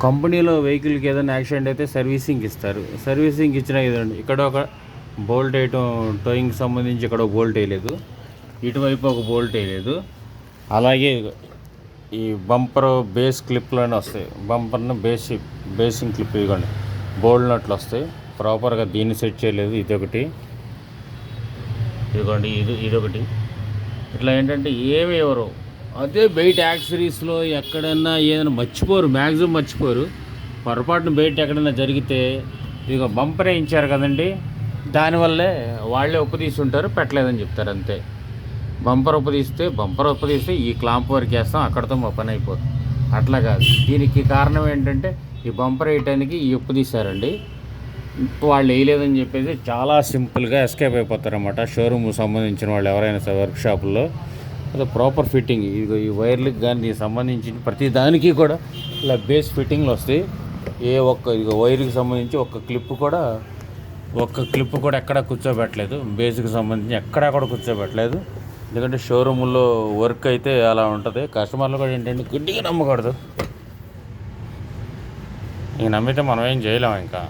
కంపెనీలో వెహికల్కి ఏదైనా యాక్సిడెంట్ అయితే సర్వీసింగ్ ఇస్తారు. సర్వీసింగ్ ఇచ్చినా ఇదండి, ఇక్కడ ఒక బోల్ట్ వేయటం, టోయింగ్కి సంబంధించి ఇక్కడ ఒక బోల్ట్ వేయలేదు, ఇటువైపు ఒక బోల్ట్ వేయలేదు. అలాగే ఈ బంపర్ బేస్ క్లిప్లోనే వస్తాయి, బంపర్ను బేసింగ్ క్లిప్ ఇవ్వండి, బోల్డ్ నట్లు వస్తాయి. ప్రాపర్గా దీన్ని సెట్ చేయలేదు. ఇదొకటి, ఇదిగోండి, ఇదొకటి. ఇట్లా ఏంటంటే ఏమి ఎవరు అదే బయట యాక్సరీస్లో ఎక్కడైనా ఏదైనా మర్చిపోరు, మ్యాక్సిమం మర్చిపోరు. పొరపాటున బయట ఎక్కడైనా జరిగితే ఇదిగో బంపరే ఇచ్చారు కదండి, దానివల్లే వాళ్ళే ఉప్పదీసి ఉంటారు, పెట్టలేదని చెప్తారు అంతే. బంపర్ ఉప్పదీస్తే ఈ క్లాంప్ వరకు వేస్తాం, అక్కడితో మా పని అయిపోతుంది. అట్లా కాదు, దీనికి కారణం ఏంటంటే ఈ బంపర్ వేయటానికి ఈ ఉప్పదీశారండి. వాళ్ళు వేయలేదని చెప్పేసి చాలా సింపుల్గా ఎస్కేప్ అయిపోతారన్నమాట. షోరూమ్కి సంబంధించిన వాళ్ళు ఎవరైనా సరే వర్క్షాపుల్లో అదే ప్రాపర్ ఫిట్టింగ్. ఇది ఈ వైర్లకు కానీ దీనికి సంబంధించి ప్రతి దానికి కూడా ఇలా బేస్ ఫిట్టింగ్లు వస్తాయి. ఇక వైర్కి సంబంధించి ఒక్క క్లిప్ కూడా ఎక్కడా కూర్చోబెట్టలేదు, బేస్కి సంబంధించి ఎక్కడా కూడా కూర్చోబెట్టలేదు. ఎందుకంటే షోరూముల్లో వర్క్ అయితే అలా ఉంటుంది. కస్టమర్లు కూడా ఏంటంటే గుడ్డిగా నమ్మకూడదు, ఇంక నమ్మితే మనం ఏం చేయలేము ఇంకా.